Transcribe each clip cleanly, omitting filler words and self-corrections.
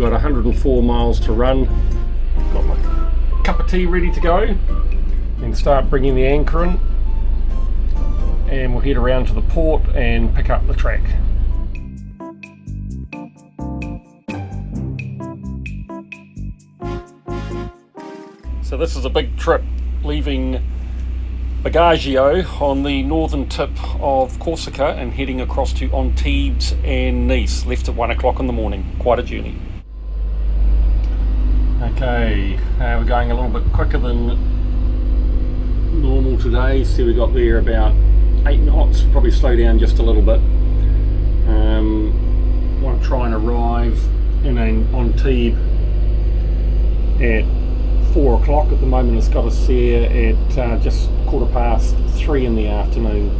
got 104 miles to run. Got my cup of tea ready to go and start bringing the anchor in, and we'll head around to the port and pick up the track. So this is a big trip, leaving Bagaggio on the northern tip of Corsica and heading across to Antibes and Nice. Left at 1 o'clock in the morning. Quite a journey. Okay, we're going a little bit quicker than normal today. So we got there about 8 knots. Probably slow down just a little bit. Want to try and arrive in Antibes at 4 o'clock. At the moment it's got us there at just 3:15 in the afternoon,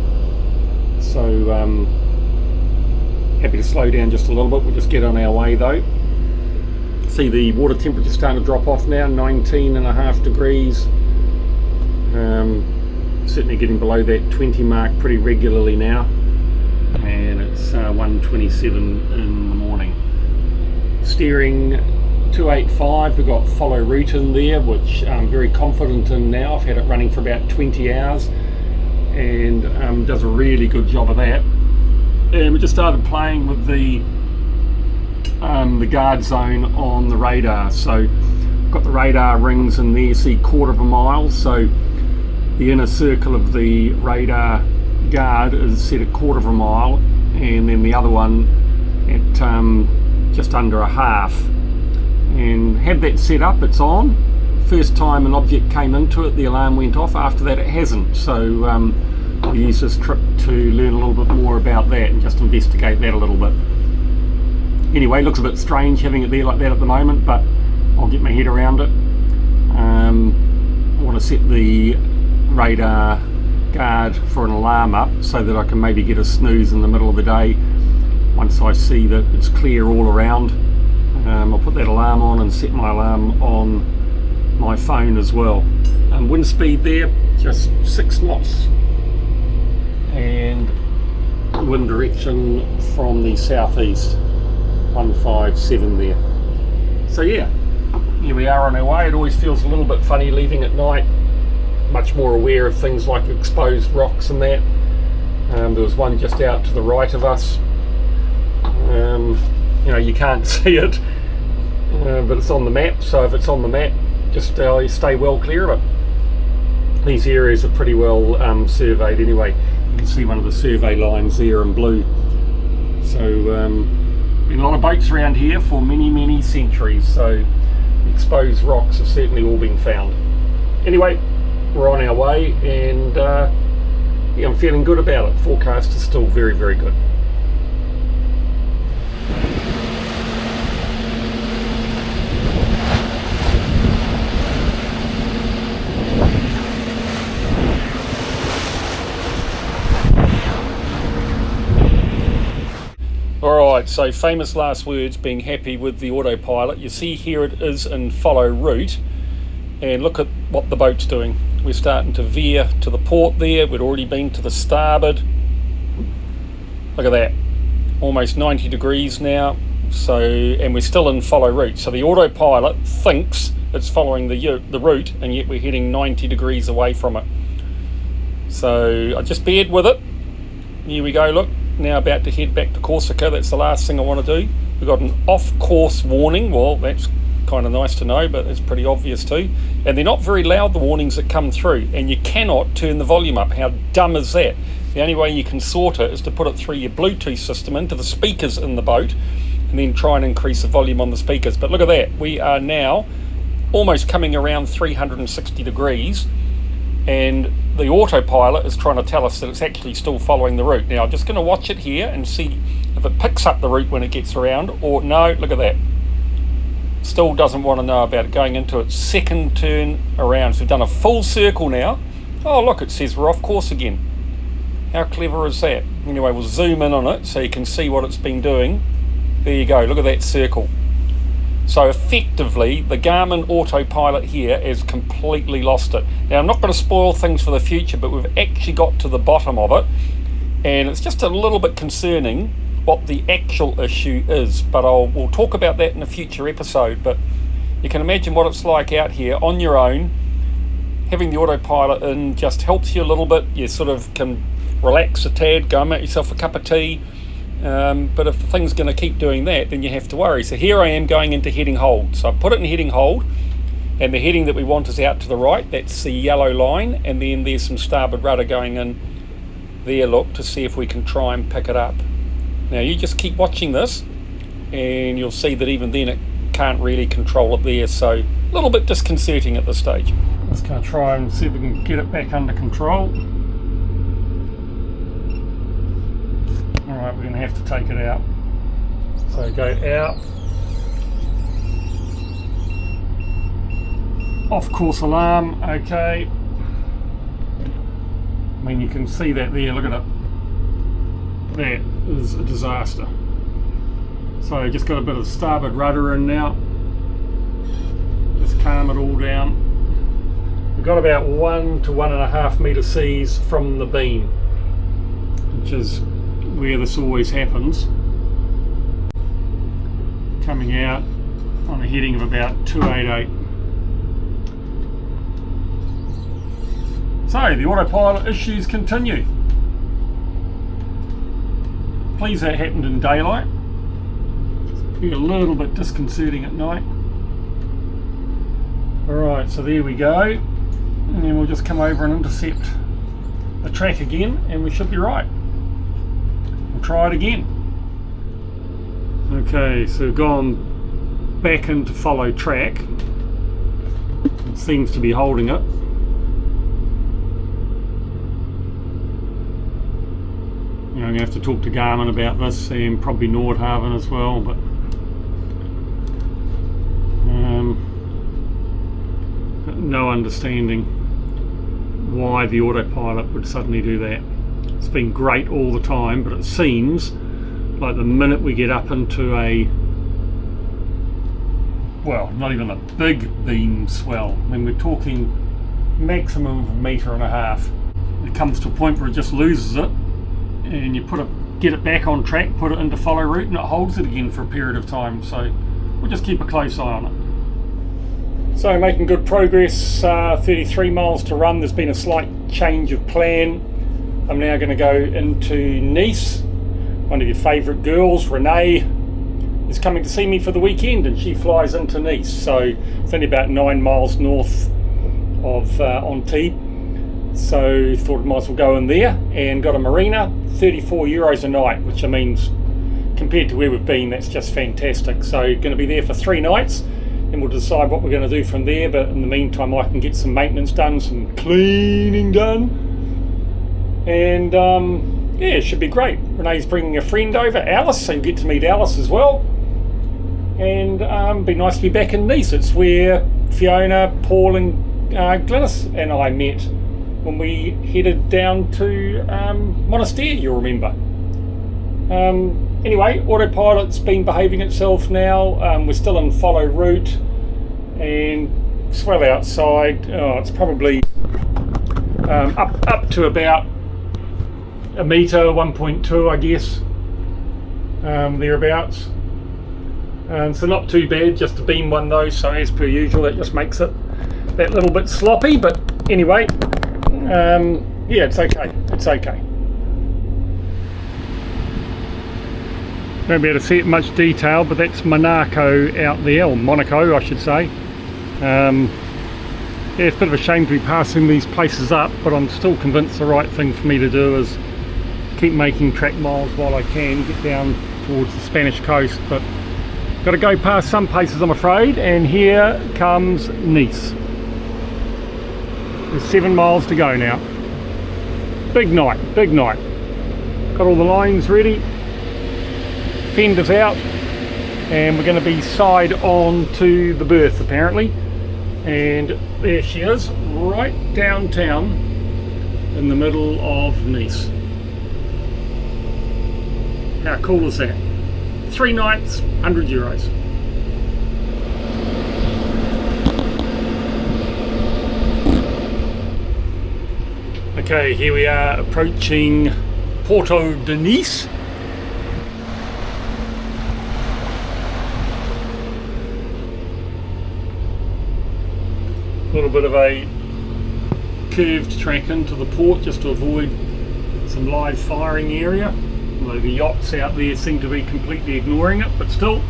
so happy to slow down just a little bit. We'll just get on our way though. See the water temperature starting to drop off now, 19.5 degrees. Certainly getting below that 20 mark pretty regularly now, and it's 1:27 in the morning. Steering 285, we've got follow route in there, which I'm very confident in now. I've had it running for about 20 hours and does a really good job of that. And we just started playing with the guard zone on the radar. So I've got the radar rings in there, see 1/4 mile, so the inner circle of the radar guard is set at 1/4 mile, and then the other one at just under a half. And had that set up, it's on. First time an object came into it, the alarm went off. After that it hasn't. So I'll use this trip to learn a little bit more about that and just investigate that a little bit. Anyway, looks a bit strange having it there like that at the moment, but I'll get my head around it. I want to set the radar guard for an alarm up so that I can maybe get a snooze in the middle of the day once I see that it's clear all around. I'll put that alarm on and set my alarm on my phone as well. Wind speed there, just 6 knots, and wind direction from the southeast, 157 there. So yeah, here we are on our way. It always feels a little bit funny leaving at night, much more aware of things like exposed rocks and that. There was one just out to the right of us. You know, you can't see it, but it's on the map, so if it's on the map, just stay well clear of it. These areas are pretty well surveyed anyway. You can see one of the survey lines there in blue. So been a lot of boats around here for many centuries, so exposed rocks have certainly all been found. Anyway, we're on our way, and yeah, I'm feeling good about it. Forecast is still very good. Alright, so famous last words, being happy with the autopilot. You see here it is in follow route, and look at what the boat's doing. We're starting to veer to the port there. We'd already been to the starboard. Look at that, almost 90 degrees now. So, and we're still in follow route. So the autopilot thinks it's following the route, and yet we're heading 90 degrees away from it. So I just bared with it. Here we go, look. Now about to head back to Corsica. That's the last thing I want to do. We've got an off-course warning. Well, that's kind of nice to know, but it's pretty obvious too. And they're not very loud, the warnings that come through, and you cannot turn the volume up. How dumb is that? The only way you can sort it is to put it through your Bluetooth system into the speakers in the boat, and then try and increase the volume on the speakers. But look at that. We are now almost coming around 360 degrees, and the autopilot is trying to tell us that it's actually still following the route. Now I'm just going to watch it here and see if it picks up the route when it gets around, or no, look at that. Still doesn't want to know about it, going into its second turn around. So we've done a full circle now. Oh look, it says we're off course again. How clever is that? Anyway, we'll zoom in on it so you can see what it's been doing. There you go, look at that circle. So effectively, the Garmin autopilot here has completely lost it. Now I'm not going to spoil things for the future, but we've actually got to the bottom of it, and it's just a little bit concerning what the actual issue is, but we'll talk about that in a future episode. But you can imagine what it's like out here on your own. Having the autopilot in just helps you a little bit. You sort of can relax a tad, go and make yourself a cup of tea. But if the thing's going to keep doing that, then you have to worry. So here I am going into heading hold. So I put it in heading hold, and the heading that we want is out to the right. That's the yellow line, and then there's some starboard rudder going in there, look, to see if we can try and pick it up. Now you just keep watching this, and you'll see that even then it can't really control it there. So a little bit disconcerting at this stage. Just going to try and see if we can get it back under control. Alright, we're going to have to take it out. So go out. Off course alarm, okay. I mean, you can see that there, look at it. That is a disaster. So just got a bit of starboard rudder in now. Just calm it all down. We've got about 1 to 1.5 metre seas from the beam, which is where this always happens. Coming out on a heading of about 288. So the autopilot issues continue. Please that happened in daylight. It'll be a little bit disconcerting at night. Alright, so there we go. And then we'll just come over and intercept the track again, and we should be right. We'll try it again. Okay, so we've gone back into follow track. It seems to be holding it. I'm going to have to talk to Garmin about this, and probably Nordhavn as well, but no understanding why the autopilot would suddenly do that. It's been great all the time, but it seems like the minute we get up into a, well, not even a big beam swell, I mean we're talking maximum of 1.5 meters, it comes to a point where it just loses it, and you get it back on track, put it into follow route, and it holds it again for a period of time. So we'll just keep a close eye on it. So making good progress, 33 miles to run. There's been a slight change of plan. I'm now going to go into Nice. One of your favourite girls, Renee, is coming to see me for the weekend, and she flies into Nice. So it's only about 9 miles north of Antibes. So thought I might as well go in there, and got a marina, €34 a night, which I mean, compared to where we've been, that's just fantastic. So going to be there for 3 nights, and we'll decide what we're going to do from there. But in the meantime, I can get some maintenance done, some cleaning done, and yeah, it should be great. Renee's bringing a friend over, Alice, so you get to meet Alice as well, and be nice to be back in Nice. It's where Fiona, Paul and Glynis and I met when we headed down to Monastery, you'll remember. Anyway, autopilot's been behaving itself now. We're still in follow route, and swell outside. Oh, it's probably up to about 1 metre, 1.2 I guess, thereabouts. So not too bad, just a beam one though, so as per usual that just makes it that little bit sloppy, but anyway, yeah, it's okay, it's okay. Won't be able to see it in much detail, but that's Monaco out there, or Monaco I should say. Yeah, it's a bit of a shame to be passing these places up, but I'm still convinced the right thing for me to do is keep making track miles while I can, get down towards the Spanish coast. But got to go past some places I'm afraid, and here comes Nice. There's 7 miles to go now. Big night, big night. Got all the lines ready, fenders out, and we're going to be side on to the berth apparently. And there she is, right downtown in the middle of Nice. How cool is that? 3 nights, €100. Okay, here we are approaching Porto de Nice. A little bit of a curved track into the port just to avoid some live firing area, although the yachts out there seem to be completely ignoring it, but still.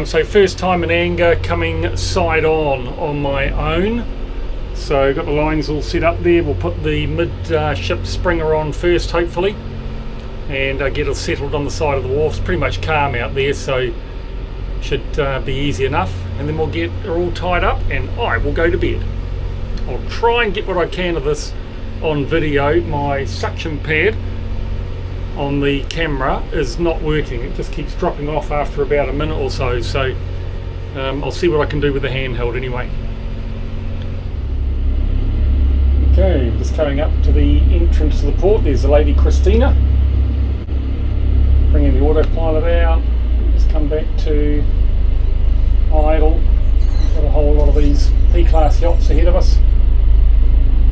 So first time in anger, coming side on my own. So got the lines all set up there. We'll put the mid-ship springer on first, hopefully, and get it settled on the side of the wharf. It's pretty much calm out there, so should be easy enough. And then we'll get her all tied up and I will go to bed. I'll try and get what I can of this on video. My suction pad on the camera is not working. It just keeps dropping off after about a minute or so. So I'll see what I can do with the handheld anyway. Okay, just coming up to the entrance to the port. There's the Lady Christina. Bringing the autopilot out. Just come back to idle. Got a whole lot of these P-class yachts ahead of us.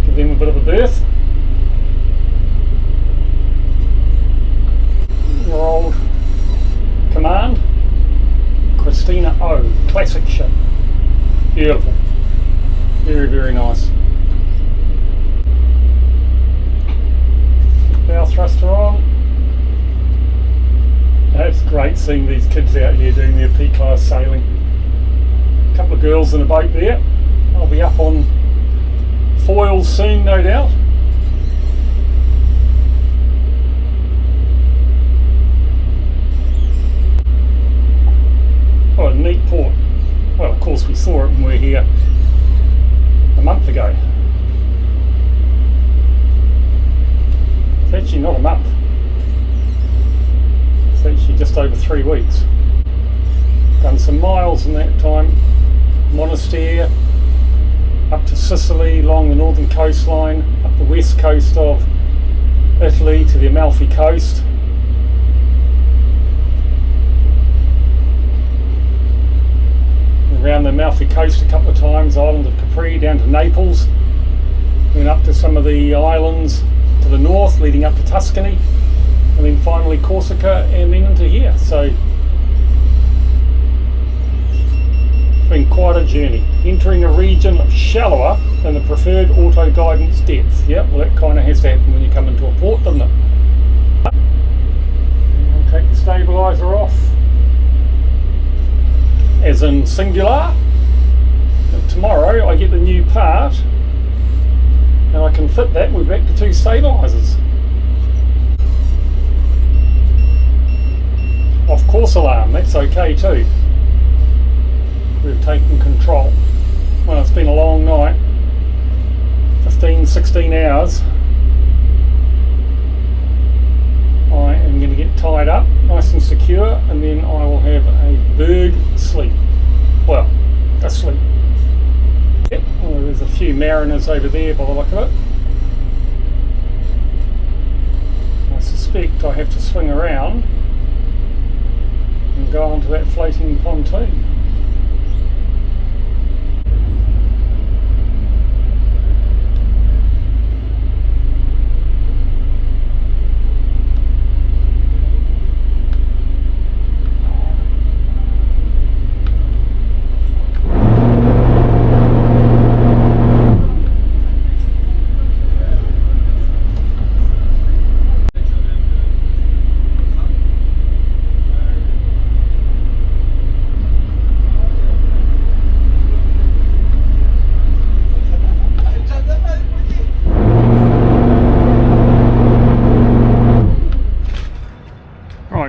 Give them a bit of a berth. Your old Command. Christina O. Classic ship. Beautiful. Very, very nice. Bow thruster on. That's great seeing these kids out here doing their P-class sailing. A couple of girls in a boat there. I'll be up on foils soon, no doubt. Oh, a neat port. Well, of course we saw it when we were here a month ago. It's actually not a month. It's actually just over 3 weeks. Done some miles in that time. Monastir, up to Sicily, along the northern coastline, up the west coast of Italy to the Amalfi coast. Around the Amalfi coast a couple of times, island of Capri down to Naples. Went up to some of the islands to the north, leading up to Tuscany, and then finally Corsica, and then into here. So it's been quite a journey. Entering a region shallower than the preferred auto guidance depth. Yep, well that kind of has to happen when you come into a port, doesn't it? I'll take the stabiliser off, as in singular. But tomorrow I get the new part and I can fit that. We're back to 2 stabilisers. Off course alarm, that's okay too. We've taken control. Well, it's been a long night, 15-16 hours. I am going to get tied up nice and secure, and then I will have a berg sleep. Well, a sleep. Yep. Well, there's a few mariners over there by the look of it. I suspect I have to swing around and go onto that floating pontoon.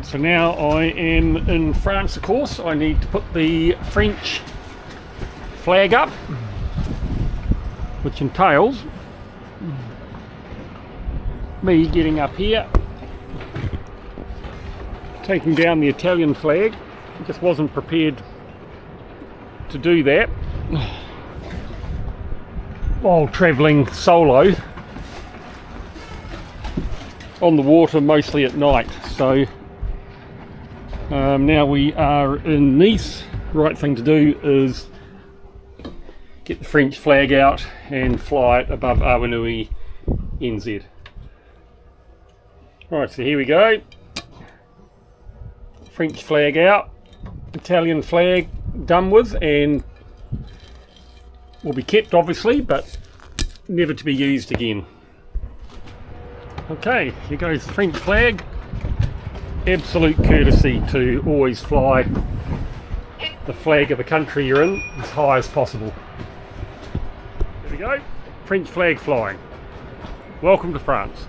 So now I am in France, of course. I need to put the French flag up, which entails me getting up here, taking down the Italian flag. I just wasn't prepared to do that while travelling solo on the water, mostly at night. So now we are in Nice. Right thing to do is get the French flag out and fly it above Awanui NZ. Right, so here we go. French flag out, Italian flag done with, and will be kept obviously, but never to be used again. Okay, here goes the French flag. Absolute courtesy to always fly the flag of the country you're in as high as possible. There we go, French flag flying. Welcome to France.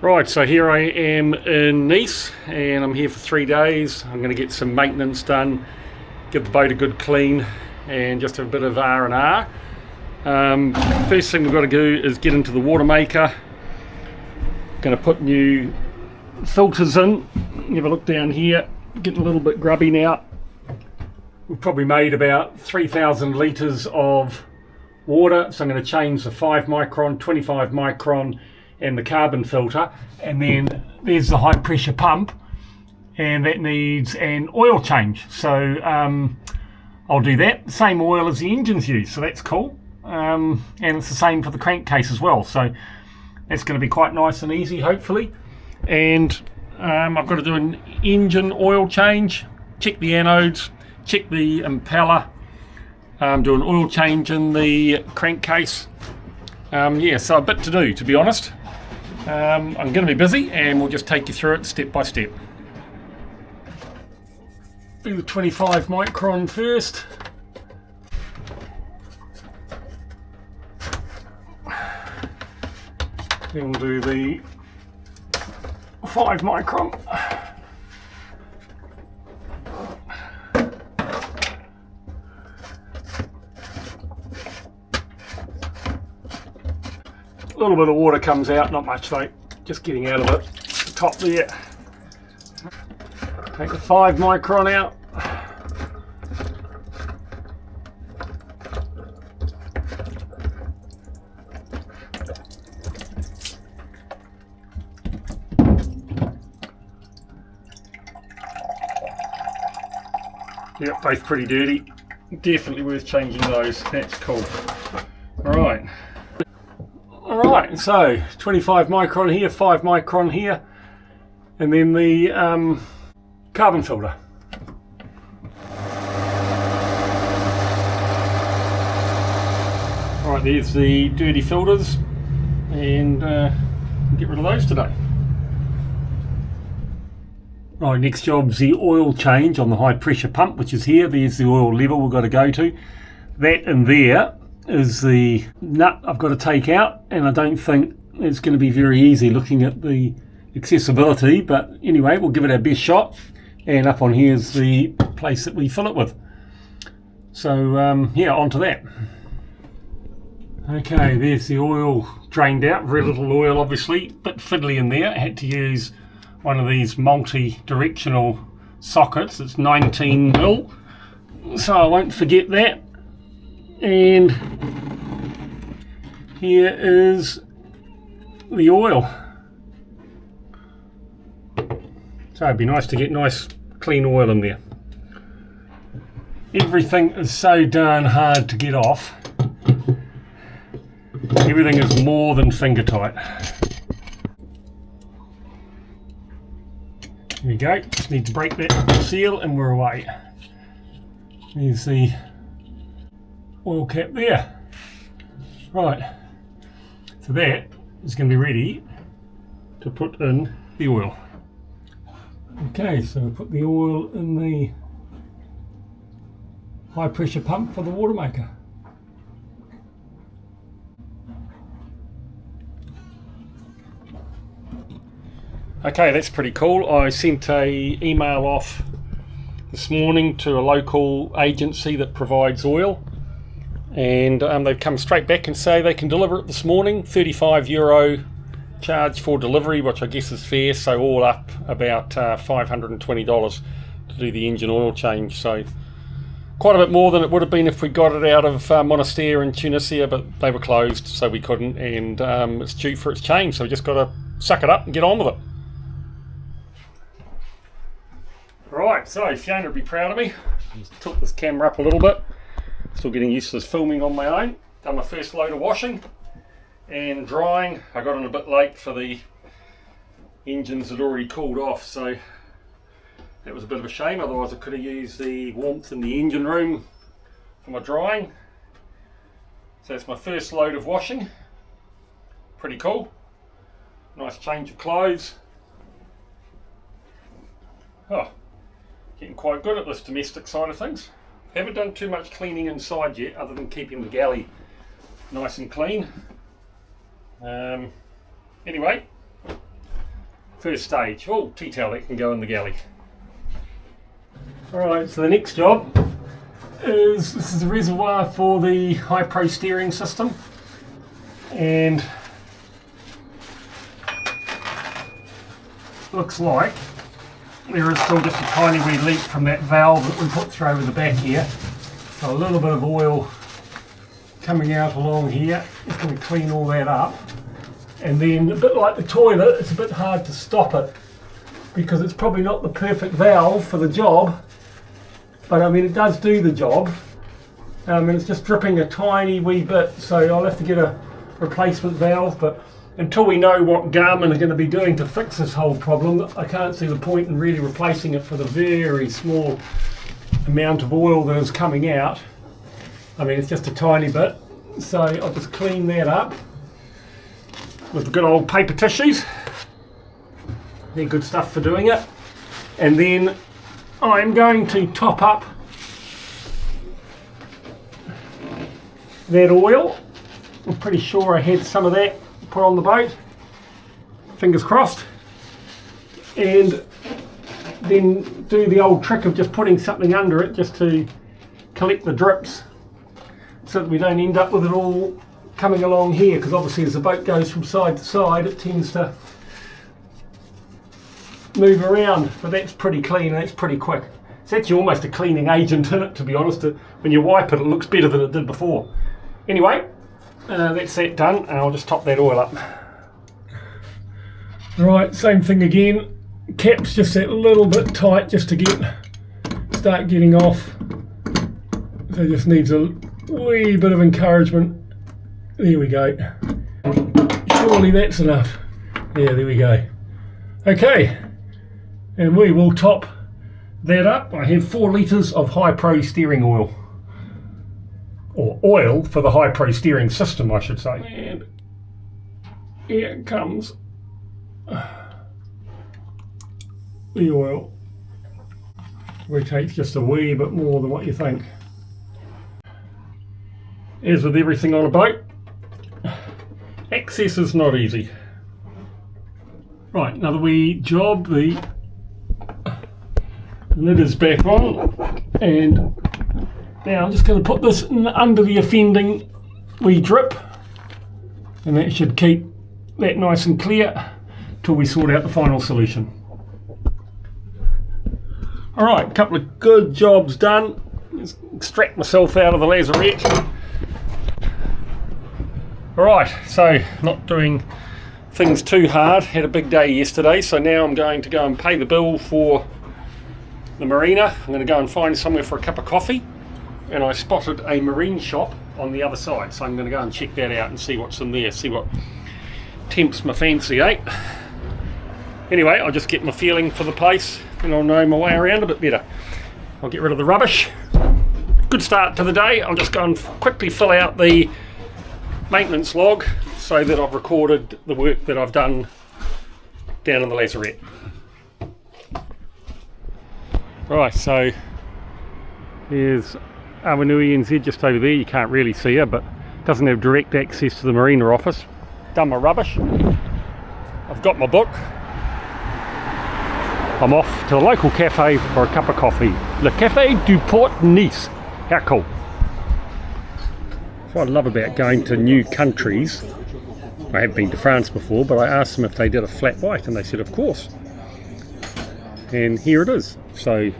Right, so here I am in Nice and I'm here for 3 days. I'm going to get some maintenance done, give the boat a good clean and just a bit of R&R. First thing we've got to do is get into the Watermaker. Going to put new filters in. Have a look down here, getting a little bit grubby now. We've probably made about 3,000 litres of water, so I'm going to change the 5 micron, 25 micron and the carbon filter, and then there's the high pressure pump and that needs an oil change, so I'll do that. Same oil as the engines use, so that's cool, and it's the same for the crankcase as well, so that's going to be quite nice and easy hopefully. And I've got to do an engine oil change, check the anodes, check the impeller, do an oil change in the crankcase. Yeah, so a bit to do, to be honest. I'm going to be busy and we'll just take you through it step by step. Do the 25 micron first. Then we'll do the 5 micron. A little bit of water comes out, not much though, just getting out of the top there. Take the 5 micron out. Yep, both pretty dirty. Definitely worth changing those, that's cool. Alright. Alright, so 25 micron here, 5 micron here, and then the carbon filter. Alright, there's the dirty filters, and get rid of those today. Right, next job's the oil change on the high pressure pump, which is here. There's the oil level we've got to go to. That in there is the nut I've got to take out, and I don't think it's going to be very easy looking at the accessibility, but anyway, we'll give it our best shot. And up on here is the place that we fill it with. So yeah, onto that. Okay, there's the oil drained out, very little oil obviously, bit fiddly in there. I had to use one of these multi-directional sockets. It's 19 mil, so I won't forget that. And here is the oil. So it'd be nice to get nice clean oil in there. Everything is so darn hard to get off. Everything is more than finger tight. There we go, just need to break that seal and we're away. There's the oil cap there. Right, so that is going to be ready to put in the oil. Okay, so we'll put the oil in the high pressure pump for the Watermaker. Okay, that's pretty cool. I sent an email off this morning to a local agency that provides oil, and they've come straight back and say they can deliver it this morning. €35 charge for delivery, which I guess is fair, so all up about $520 to do the engine oil change. So quite a bit more than it would have been if we got it out of Monastir in Tunisia, but they were closed so we couldn't, and it's due for its change, so we just got to suck it up and get on with it. Right, so Fiona would be proud of me. Just tilt this camera up a little bit. Still getting used to this filming on my own. Done my first load of washing and drying. I got in a bit late for the engines had already cooled off, so that was a bit of a shame. Otherwise I could have used the warmth in the engine room for my drying. So it's my first load of washing. Pretty cool. Nice change of clothes. Oh, getting quite good at this domestic side of things. Haven't done too much cleaning inside yet, other than keeping the galley nice and clean. Anyway, first stage. Oh, tea towel, that can go in the galley. Alright, so the next job is, this is the reservoir for the high pro steering system, and looks like there is still just a tiny wee leak from that valve that we put through over the back here. So a little bit of oil coming out along here. Just going to clean all that up. And then, a bit like the toilet, it's a bit hard to stop it because it's probably not the perfect valve for the job, but I mean it does do the job. And it's just dripping a tiny wee bit, so I'll have to get a replacement valve, but until we know what Garmin are going to be doing to fix this whole problem, I can't see the point in really replacing it for the very small amount of oil that is coming out. I mean, it's just a tiny bit, so I'll just clean that up with the good old paper tissues. They're good stuff for doing it. And then I'm going to top up that oil. I'm pretty sure I had some of that put on the boat. Fingers crossed. And then do the old trick of just putting something under it just to collect the drips so that we don't end up with it all coming along here, because obviously as the boat goes from side to side it tends to move around, but that's pretty clean and it's pretty quick. It's actually almost a cleaning agent in it, to be honest. When you wipe it, it looks better than it did before. Anyway, that's that done, and I'll just top that oil up. Right, same thing again. Cap's just that little bit tight just to start getting off. So it just needs a wee bit of encouragement. There we go. Surely that's enough. Yeah, there we go. Okay, and we will top that up. I have 4 litres of high pro steering oil. Or oil for the high pro steering system, I should say. And here it comes. The oil. Which takes just a wee bit more than what you think. As with everything on a boat, access is not easy. Right, another wee job. The lid is back on, and now I'm just going to put this under the offending wee drip, and that should keep that nice and clear till we sort out the final solution. Alright, a couple of good jobs done. Just extract myself out of the lazarette. Alright, so not doing things too hard. Had a big day yesterday, so now I'm going to go and pay the bill for the marina. I'm going to go and find somewhere for a cup of coffee, and I spotted a marine shop on the other side, so I'm going to go and check that out and see what's in there, see what tempts my fancy, eh? Anyway, I'll just get my feeling for the place and I'll know my way around a bit better. I'll get rid of the rubbish. Good start to the day. I'll just go and quickly fill out the maintenance log so that I've recorded the work that I've done down in the lazarette. Right, so here's Awanui NZ just over there. You can't really see her, but doesn't have direct access to the marina office. Done my rubbish. I've got my book. I'm off to the local cafe for a cup of coffee. Le Café du Port Nice. How cool. That's what I love about going to new countries. I have been to France before, but I asked them if they did a flat white, and they said of course. And here it is. So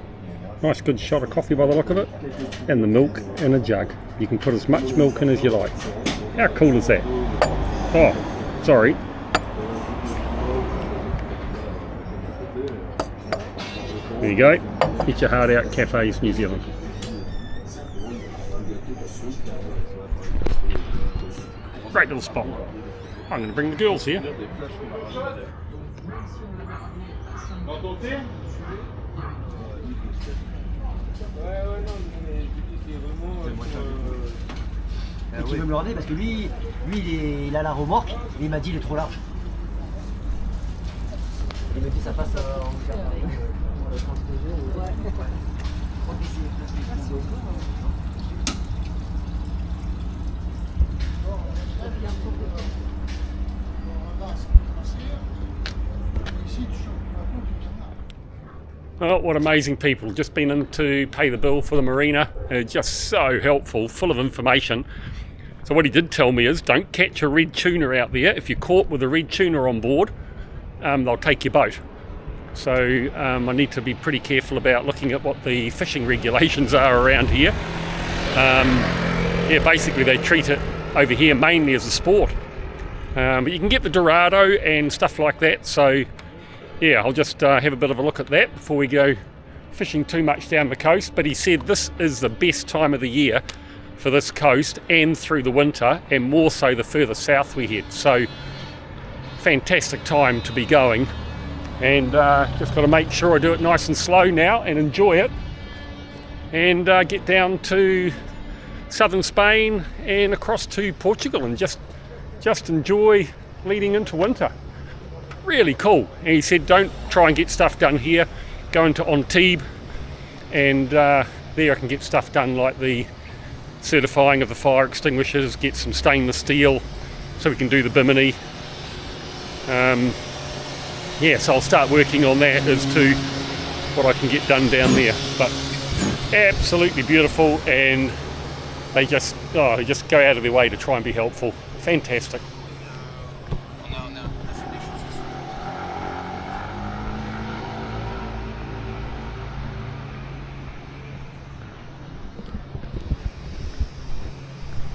nice good shot of coffee by the look of it, and the milk in a jug. You can put as much milk in as you like. How cool is that? Oh, sorry. There you go. Get your heart out, Cafes New Zealand. Great little spot. I'm going to bring the girls here. Tu veux me le ramener parce que lui il a la remorque et il m'a dit il est trop large. Il me dit ça passe en faire pareil. Oh, what amazing people. Just been in to pay the bill for the marina. Just so helpful, full of information. So what he did tell me is don't catch a red tuna out there. If you're caught with a red tuna on board, they'll take your boat. So I need to be pretty careful about looking at what the fishing regulations are around here. Yeah, basically they treat it over here mainly as a sport. But you can get the Dorado and stuff like that. So yeah, I'll just have a bit of a look at that before we go fishing too much down the coast. But he said this is the best time of the year for this coast and through the winter, and more so the further south we head. So fantastic time to be going, and just got to make sure I do it nice and slow now and enjoy it, and get down to southern Spain and across to Portugal and just enjoy leading into winter. Really cool. And he said don't try and get stuff done here, go into Antibes, and there I can get stuff done like the certifying of the fire extinguishers, get some stainless steel so we can do the bimini. Yeah, so I'll start working on that as to what I can get done down there. But absolutely beautiful, and they just go out of their way to try and be helpful. Fantastic.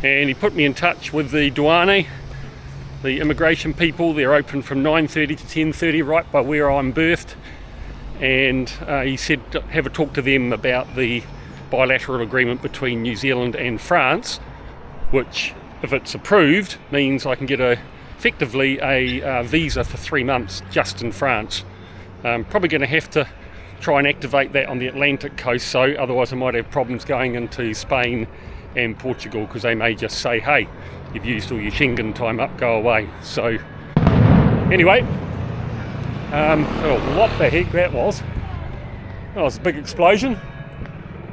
And he put me in touch with the douane, the immigration people. They're open from 9:30 to 10:30 right by where I'm berthed, and he said have a talk to them about the bilateral agreement between New Zealand and France, which if it's approved means I can get effectively a visa for 3 months just in France. Probably going to have to try and activate that on the Atlantic coast, so otherwise I might have problems going into Spain and Portugal, because they may just say, hey, you've used all your Schengen time up, go away. So anyway, oh, what the heck that was. That was a big explosion.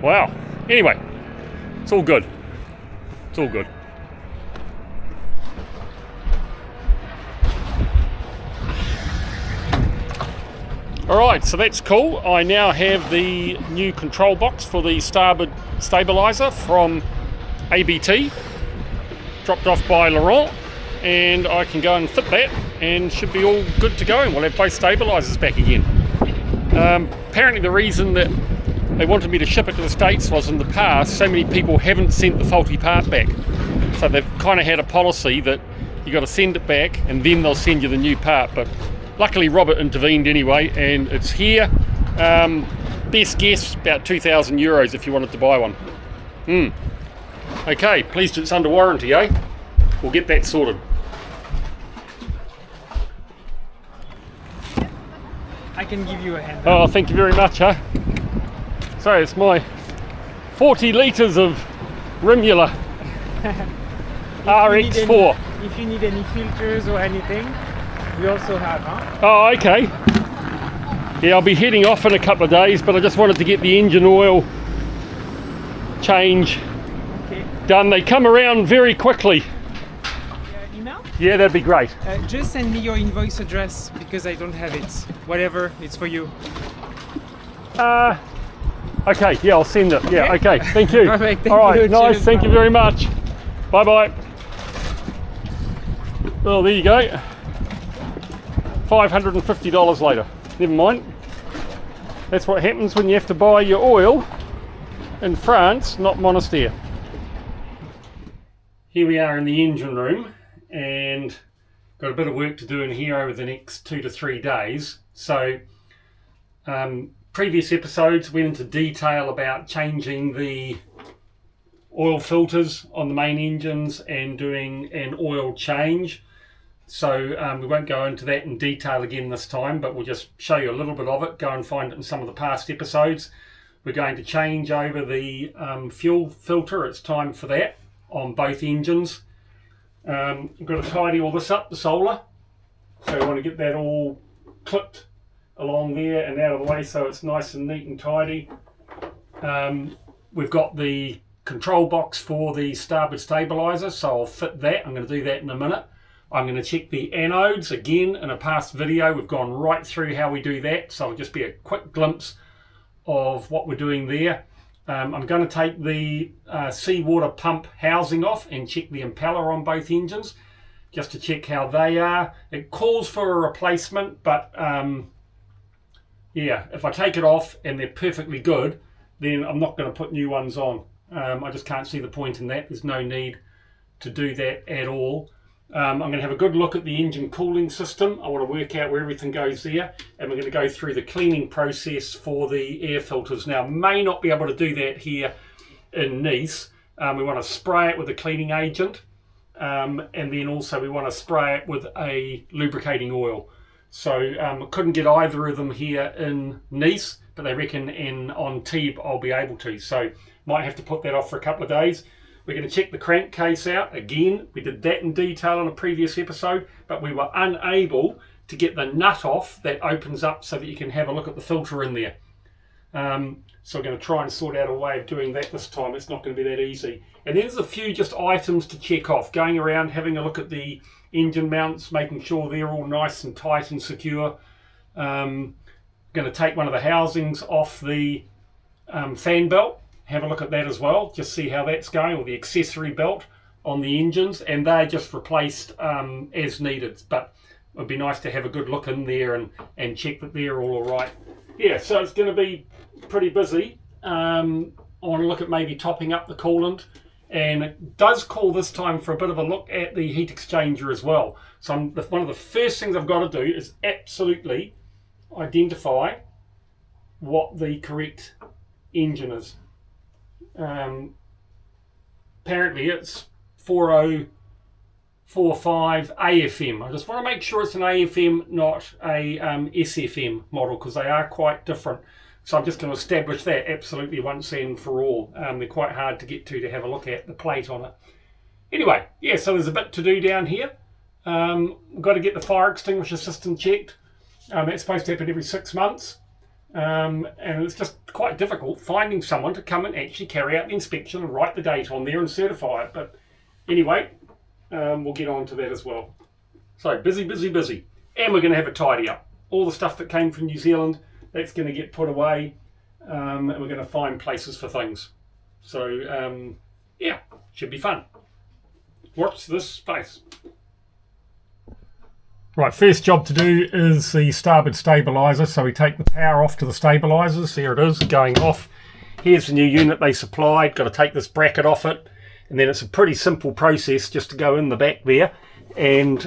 Wow. Anyway, it's all good. It's all good. Alright, so that's cool. I now have the new control box for the starboard stabilizer from ABT, dropped off by Laurent, and I can go and fit that and should be all good to go, and we'll have both stabilizers back again. Apparently the reason that they wanted me to ship it to the States was in the past so many people haven't sent the faulty part back, so they've kind of had a policy that you got to send it back and then they'll send you the new part. But luckily Robert intervened anyway, and it's here. Best guess about €2,000 if you wanted to buy one. Okay, pleased it's under warranty, eh? We'll get that sorted. I can give you a hand. Oh, thank you very much, huh? So it's my 40 litres of Rimula RX4. If you need any filters or anything, we also have, huh? Oh, okay. Yeah, I'll be heading off in a couple of days, but I just wanted to get the engine oil change done. They come around very quickly. Email? Yeah, that'd be great. Just send me your invoice address because I don't have it. Whatever, it's for you. Okay, yeah, I'll send it. Yeah, okay, thank you. Perfect, thank all right, you. nice, Cheers, thank you very much. Bye-bye. Well, there you go. $550 later. Never mind. That's what happens when you have to buy your oil in France, not Monastir. Here we are in the engine room, and got a bit of work to do in here over the next 2 to 3 days. So previous episodes went into detail about changing the oil filters on the main engines and doing an oil change. So we won't go into that in detail again this time, but we'll just show you a little bit of it. Go and find it in some of the past episodes. we're going to change over the fuel filter. It's time for that on both engines. I've got to tidy all this up, the solar. So I want to get that all clipped along there and out of the way so it's nice and neat and tidy. We've got the control box for the starboard stabilizer, so I'll fit that. I'm going to do that in a minute. I'm going to check the anodes again. In a past video we've gone right through how we do that, so it'll just be a quick glimpse of what we're doing there. I'm going to take the seawater pump housing off and check the impeller on both engines just to check how they are. It calls for a replacement, but yeah, if I take it off and they're perfectly good, then I'm not going to put new ones on. I just can't see the point in that. There's no need to do that at all. I'm going to have a good look at the engine cooling system. I want to work out where everything goes there, and we're going to go through the cleaning process for the air filters. Now, may not be able to do that here in Nice. We want to spray it with a cleaning agent, and then also we want to spray it with a lubricating oil. So I couldn't get either of them here in Nice, but they reckon on Tebe I'll be able to. So might have to put that off for a couple of days. We're going to check the crankcase out again. We did that in detail on a previous episode, but we were unable to get the nut off that opens up so that you can have a look at the filter in there. So we're going to try and sort out a way of doing that this time. It's not going to be that easy. And there's a few just items to check off. Going around, having a look at the engine mounts, making sure they're all nice and tight and secure. Going to take one of the housings off the fan belt. Have a look at that as well, just see how that's going, or the accessory belt on the engines, and they're just replaced as needed, but it would be nice to have a good look in there and check that they're all right. Yeah, so it's going to be pretty busy. I want to look at maybe topping up the coolant, and it does call this time for a bit of a look at the heat exchanger as well. So one of the first things I've got to do is absolutely identify what the correct engine is. Apparently it's 4045 AFM. I just want to make sure it's an AFM, not a SFM model, because they are quite different. So I'm just going to establish that absolutely once and for all. They're quite hard to get to have a look at the plate on it. Anyway, yeah, so there's a bit to do down here. We've got to get the fire extinguisher system checked. That's supposed to happen every 6 months. And it's just quite difficult finding someone to come and actually carry out the inspection and write the date on there and certify it. But anyway, we'll get on to that as well. So busy, busy, busy. And we're going to have a tidy up. All the stuff that came from New Zealand, that's going to get put away, and we're going to find places for things. So yeah, should be fun. Watch this space. Right, first job to do is the starboard stabilizer. So we take the power off to the stabilizers. There it is, going off. Here's the new unit they supplied. Got to take this bracket off it, and then it's a pretty simple process just to go in the back there and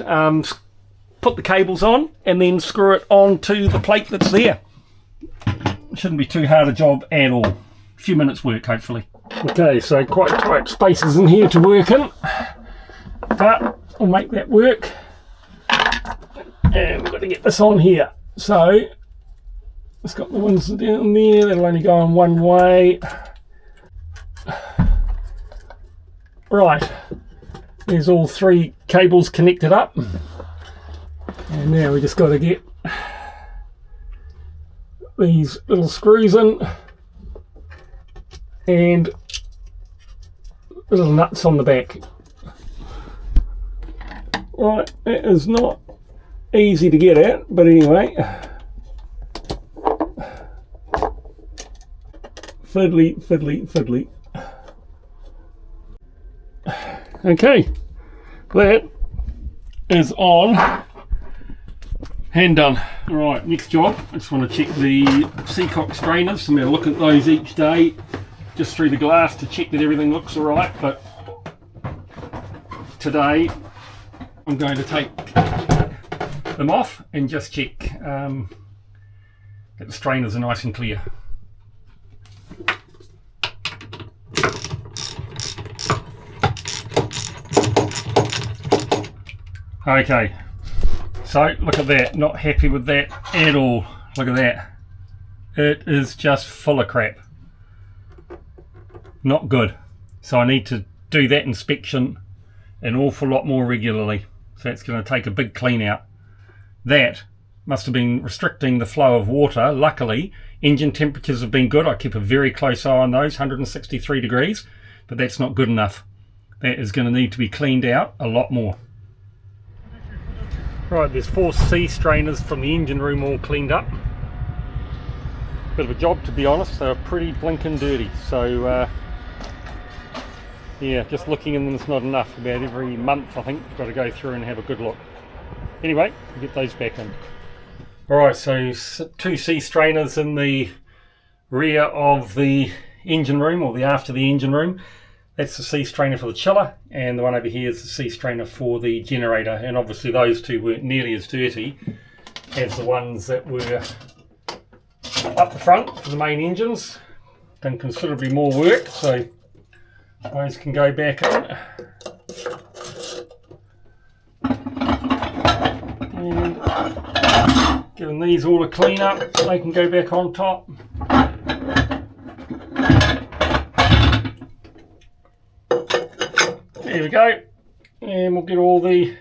put the cables on and then screw it onto the plate that's there. Shouldn't be too hard a job at all. A few minutes work, hopefully. Okay, so quite tight spaces in here to work in, but we'll make that work. And we've got to get this on here. So it's got the ones down there, that'll only go on one way. Right, there's all three cables connected up. And now we just got to get these little screws in and little nuts on the back. Right, that is not easy to get at, but anyway, fiddly, fiddly, fiddly. Okay, that is on and done. All right, next job, I just want to check the Seacock strainers. I'm going to look at those each day just through the glass to check that everything looks all right, but today I'm going to take them off and just check that the strainers are nice and clear. Okay, so look at that, not happy with that at all. Look at that, it is just full of crap. not good. So I need to do that inspection an awful lot more regularly. So that's going to take a big clean out. That must have been restricting the flow of water. Luckily, engine temperatures have been good. I keep a very close eye on those, 163 degrees, but that's not good enough. That is going to need to be cleaned out a lot more. Right, there's 4 sea strainers from the engine room all cleaned up. Bit of a job, to be honest. They're pretty blinking dirty. So yeah, just looking in them is not enough. About every month I think you've got to go through and have a good look. Anyway, we'll get those back in. Alright, so 2 sea strainers in the rear of the engine room, or the after the engine room. That's the sea strainer for the chiller, and the one over here is the sea strainer for the generator. And obviously those 2 weren't nearly as dirty as the ones that were up the front for the main engines. Done considerably more work, so those can go back in. And giving these all a clean up, they can go back on top. There we go, and we'll get all the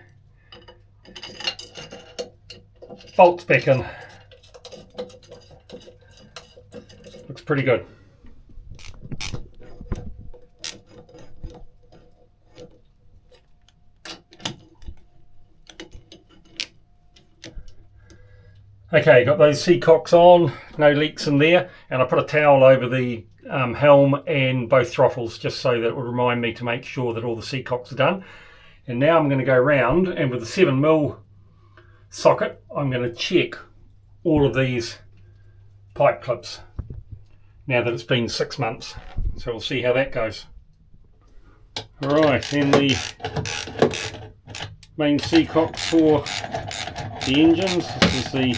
bolts back in. Looks pretty good. Okay, got those Seacocks on, no leaks in there, and I put a towel over the helm and both throttles just so that it would remind me to make sure that all the Seacocks are done. And now I'm going to go round, and with the 7mm socket I'm going to check all of these pipe clips now that it's been 6 months. So we'll see how that goes. Alright, and the main Seacock for the engines. This is the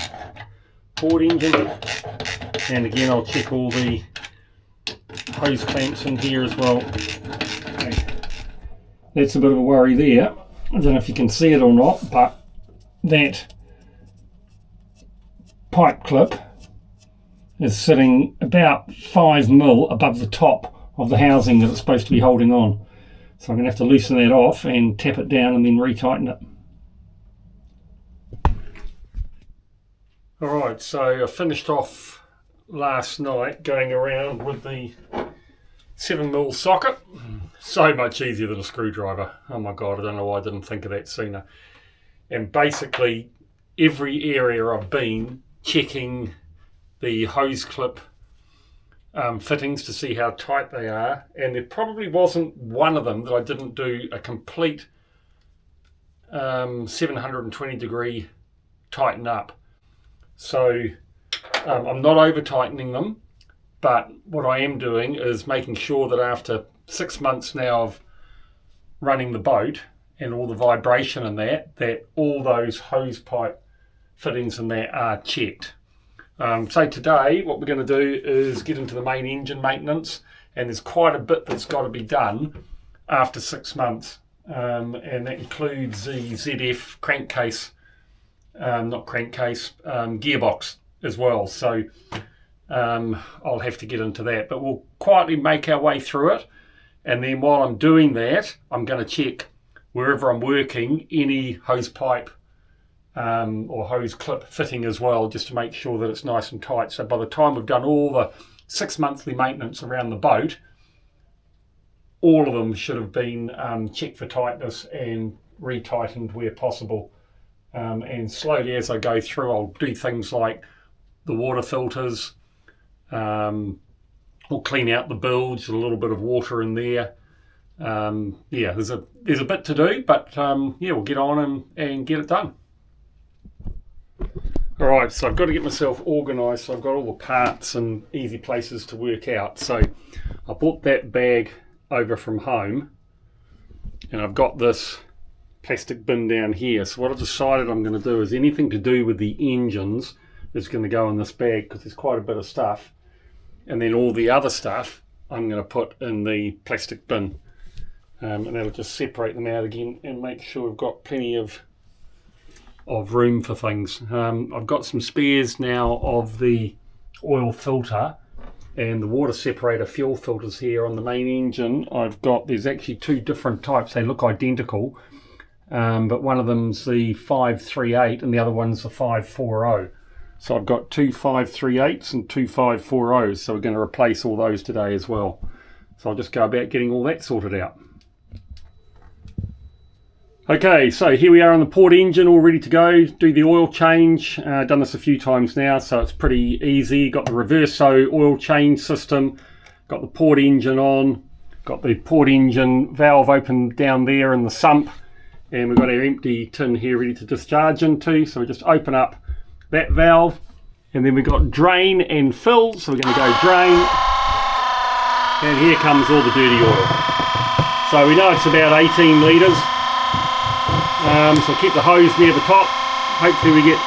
Ford engine, and again I'll check all the hose clamps in here as well. Okay. That's a bit of a worry there. I don't know if you can see it or not, but that pipe clip is sitting about 5mm above the top of the housing that it's supposed to be holding on. So I'm going to have to loosen that off and tap it down and then retighten it. Alright, so I finished off last night going around with the 7mm socket. So much easier than a screwdriver. Oh my god, I don't know why I didn't think of that sooner. And basically every area I've been checking the hose clip fittings to see how tight they are, and there probably wasn't one of them that I didn't do a complete 720 degree tighten up. So I'm not over tightening them, but what I am doing is making sure that after 6 months now of running the boat and all the vibration in that all those hose pipe fittings in there are checked. So today what we're going to do is get into the main engine maintenance, and there's quite a bit that's got to be done after 6 months, and that includes the ZF crankcase, gearbox as well. So I'll have to get into that, but we'll quietly make our way through it, and then while I'm doing that I'm going to check wherever I'm working any hose pipe or hose clip fitting as well, just to make sure that it's nice and tight. So by the time we've done all the 6 monthly maintenance around the boat, all of them should have been checked for tightness and retightened where possible. And slowly as I go through, I'll do things like the water filters, we'll clean out the bilge, a little bit of water in there. Yeah, there's a bit to do, but yeah, we'll get on and get it done. Alright, so I've got to get myself organised, so I've got all the parts and easy places to work out. So I bought that bag over from home, and I've got this plastic bin down here. So what I've decided I'm going to do is anything to do with the engines is going to go in this bag, because there's quite a bit of stuff, and then all the other stuff I'm going to put in the plastic bin, and that'll just separate them out again and make sure we've got plenty of room for things. I've got some spares now of the oil filter, and the water separator fuel filters here on the main engine. There's actually two different types. They look identical, but one of them's the 538 and the other one's the 540. So I've got two 538s and two 540s, so we're going to replace all those today as well. So I'll just go about getting all that sorted out. Okay, so here we are on the port engine, all ready to go, do the oil change. Done this a few times now, so it's pretty easy. Got the reverso oil change system, got the port engine on, got the port engine valve open down there in the sump, and we've got our empty tin here ready to discharge into. So we just open up that valve, and then we've got drain and fill, so we're going to go drain, and here comes all the dirty oil. So we know it's about 18 litres. So keep the hose near the top. Hopefully we get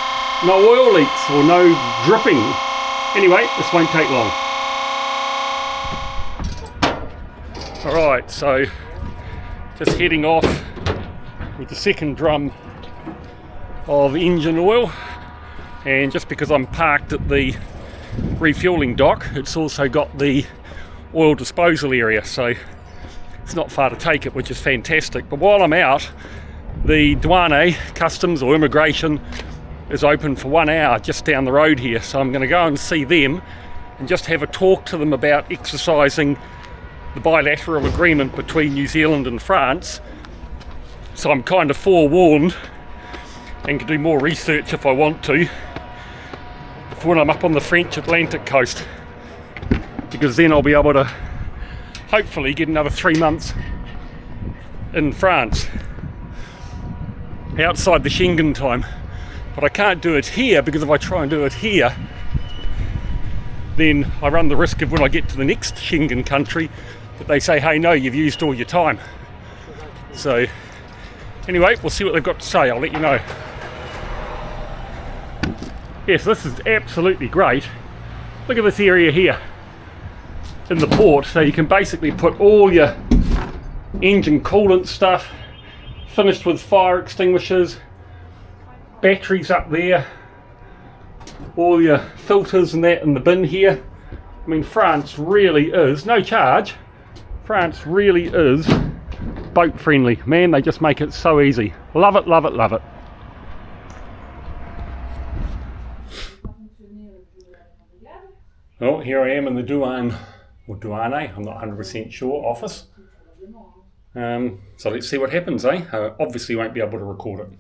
no oil leaks or no dripping. Anyway, this won't take long. Alright, so just heading off with the second drum of engine oil. And just because I'm parked at the refueling dock, it's also got the oil disposal area, so it's not far to take it, which is fantastic. But while I'm out, the douane, customs or immigration, is open for 1 hour just down the road here, so I'm going to go and see them and just have a talk to them about exercising the bilateral agreement between New Zealand and France. So I'm kind of forewarned and can do more research if I want to for when I'm up on the French Atlantic coast, because then I'll be able to hopefully get another 3 months in France outside the Schengen time. But I can't do it here, because if I try and do it here, then I run the risk of when I get to the next Schengen country that they say, hey, no, you've used all your time. So anyway, we'll see what they've got to say. I'll let you know. Yes, this is absolutely great. Look at this area here in the port. So you can basically put all your engine coolant stuff, finished with fire extinguishers, batteries up there, all your filters and that in the bin here. I mean, France really is, no charge, France really is boat friendly. Man, they just make it so easy. Love it, love it, love it. Well, here I am in the douane, or douane, I'm not 100% sure, office. So let's see what happens, eh? Obviously won't be able to record it.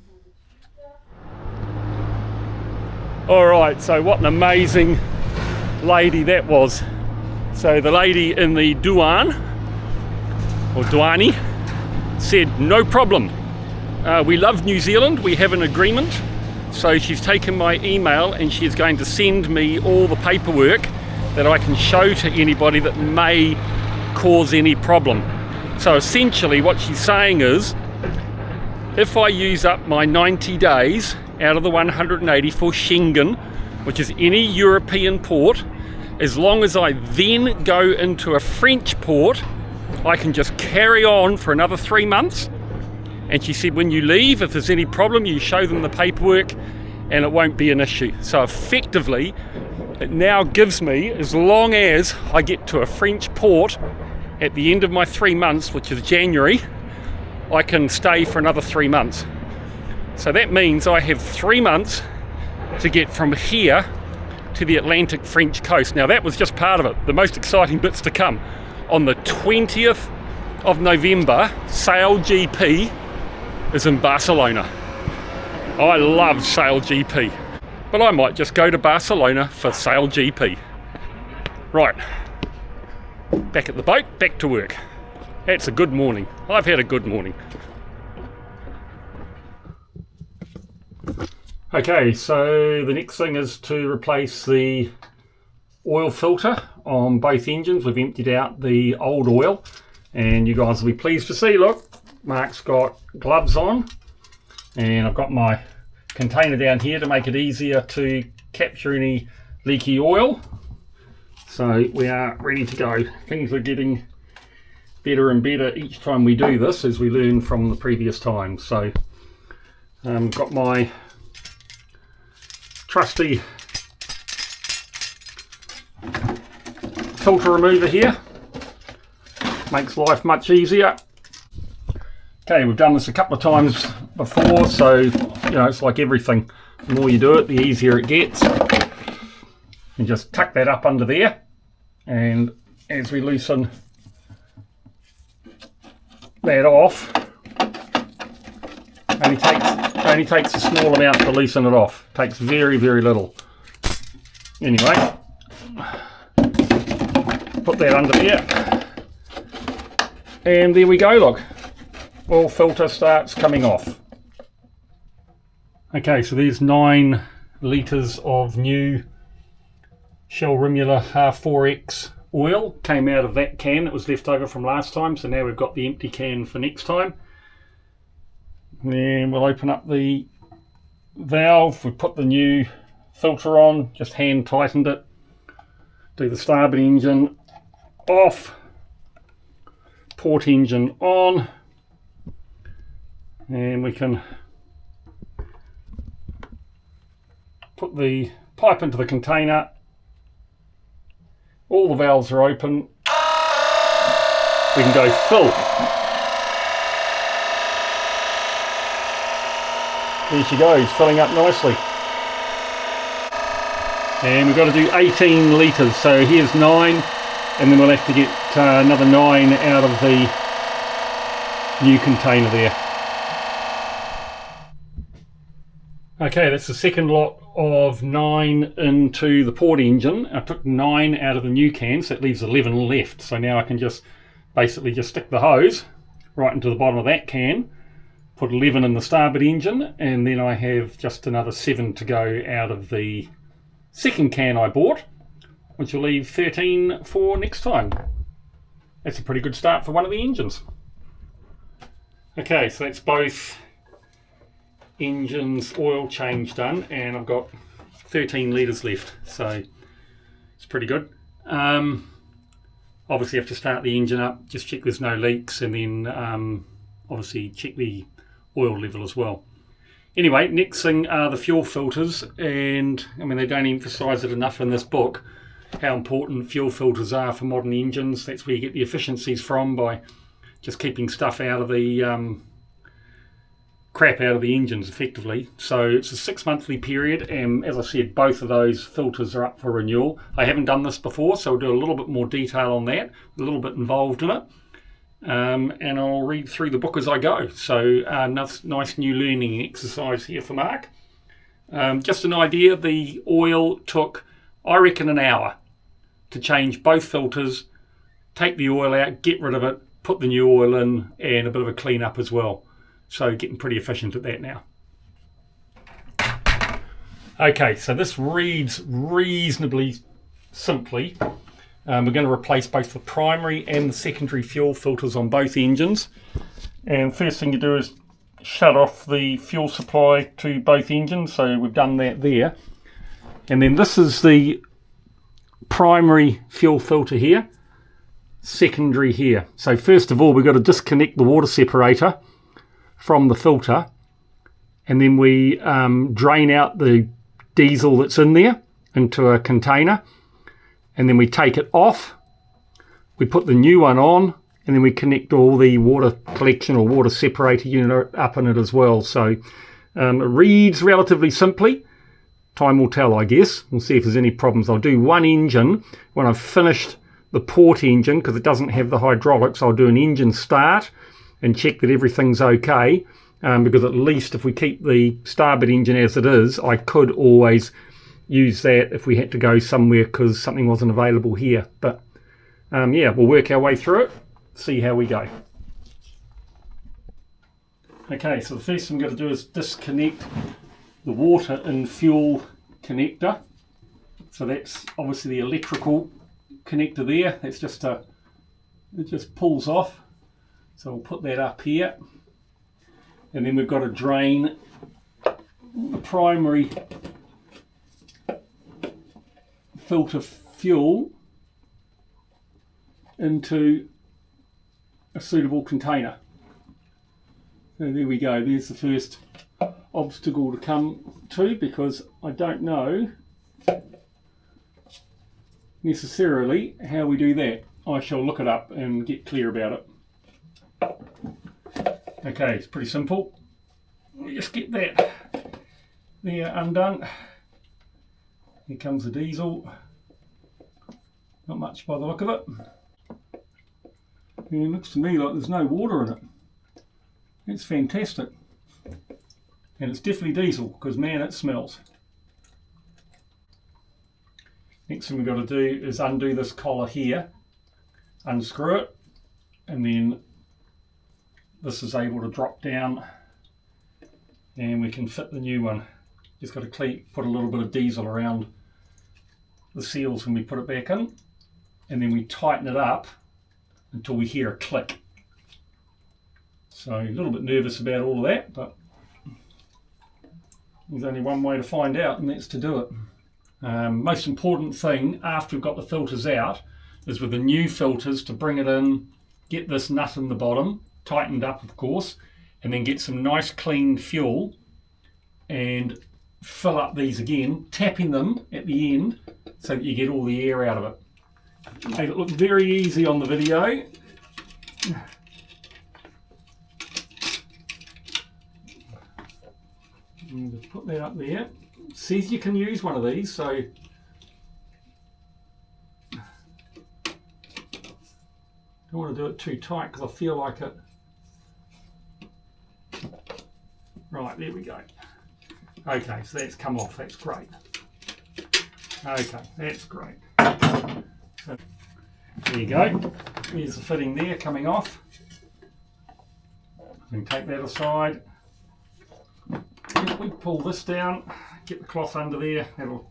Alright, so what an amazing lady that was. So the lady in the douane, or douane, said no problem. We love New Zealand, we have an agreement. So she's taken my email and she's going to send me all the paperwork that I can show to anybody that may cause any problem. So essentially what she's saying is, if I use up my 90 days out of the 180 for Schengen, which is any European port, as long as I then go into a French port, I can just carry on for another 3 months. And she said, when you leave, if there's any problem, you show them the paperwork and it won't be an issue. So effectively, it now gives me, as long as I get to a French port at the end of my 3 months, which is January, I can stay for another 3 months. So that means I have 3 months to get from here to the Atlantic French coast. Now that was just part of it. The most exciting bit's to come. On the 20th of November, Sail GP is in Barcelona. I love Sail GP, but I might just go to Barcelona for Sail GP. Right. Back at the boat, back to work. That's a good morning. I've had a good morning. Okay, so the next thing is to replace the oil filter on both engines. We've emptied out the old oil, and you guys will be pleased to see, look, Mark's got gloves on, and I've got my container down here to make it easier to capture any leaky oil. So we are ready to go. Things are getting better and better each time we do this as we learn from the previous time. So got my trusty filter remover here. Makes life much easier. Okay, we've done this a couple of times before, so you know, it's like everything. The more you do it, the easier it gets. And just tuck that up under there, and as we loosen that off, only takes a small amount to loosen it off. Takes very, very little. Anyway, put that under there, and there we go. Look, oil filter starts coming off. Okay, so there's 9 litres of new Shell Rimula half 4X oil came out of that can that was left over from last time, so now we've got the empty can for next time. And we'll open up the valve. We put the new filter on, just hand tightened it. Do the starboard engine off, port engine on, and we can put the pipe into the container. All the valves are open. We can go full. There she goes, filling up nicely. And we've got to do 18 litres, so here's 9, and then we'll have to get another 9 out of the new container there. Okay, that's the second lot of 9 into the port engine. I took 9 out of the new can, so it leaves 11 left. So now I can just basically just stick the hose right into the bottom of that can, put 11 in the starboard engine, and then I have just another 7 to go out of the second can I bought, which will leave 13 for next time. That's a pretty good start for one of the engines. Okay, so that's both engines oil change done, and I've got 13 litres left, so it's pretty good. Obviously have to start the engine up, just check there's no leaks, and then obviously check the oil level as well. Anyway, next thing are the fuel filters, and I mean, they don't emphasise it enough in this book how important fuel filters are for modern engines. That's where you get the efficiencies from, by just keeping stuff out of the crap out of the engines effectively. So it's a 6-monthly period, and as I said, both of those filters are up for renewal. I haven't done this before, so I'll do a little bit more detail on that, a little bit involved in it, and I'll read through the book as I go. So nice new learning exercise here for Mark. Just an idea, the oil took, I reckon, an hour to change both filters, take the oil out, get rid of it, put the new oil in, and a bit of a clean up as well. So getting pretty efficient at that now. Okay, so this reads reasonably simply. We're going to replace both the primary and the secondary fuel filters on both engines. And first thing you do is shut off the fuel supply to both engines. So we've done that there. And then this is the primary fuel filter here, secondary here. So first of all, we've got to disconnect the water separator from the filter, and then we drain out the diesel that's in there into a container, and then we take it off, we put the new one on, and then we connect all the water collection or water separator unit up in it as well. So it reads relatively simply. Time will tell, I guess. We'll see if there's any problems. I'll do one engine when I've finished the port engine, because it doesn't have the hydraulics. I'll do an engine start and check that everything's okay, because at least if we keep the starboard engine as it is, I could always use that if we had to go somewhere because something wasn't available here. But yeah, we'll work our way through it, see how we go. Okay, so the first thing I'm going to do is disconnect the water and fuel connector. So that's obviously the electrical connector there. That's just it just pulls off. So we'll put that up here, and then we've got to drain the primary filter fuel into a suitable container. So there we go, there's the first obstacle to come to, because I don't know. necessarily how we do that. I shall look it up and get clear about it. Okay, it's pretty simple. We just get that there undone. Here comes the diesel. Not much by the look of it. And it looks to me like there's no water in it. It's fantastic. And it's definitely diesel, because man, it smells. Next thing we've got to do is undo this collar here, unscrew it, and then this is able to drop down and we can fit the new one. Just got to put a little bit of diesel around the seals when we put it back in, and then we tighten it up until we hear a click. So a little bit nervous about all of that, but there's only one way to find out, and that's to do it. Most important thing after we've got the filters out is with the new filters to bring it in, get this nut in the bottom, tightened up of course, and then get some nice clean fuel and fill up these again, tapping them at the end so that you get all the air out of it. Made it look very easy on the video. And just put that up there. Says you can use one of these, so don't want to do it too tight because I feel like it. Right, there we go. Okay, so that's come off, that's great. Okay, that's great. So, there you go. There's the fitting there coming off. We can take that aside. If we pull this down, get the cloth under there, that'll,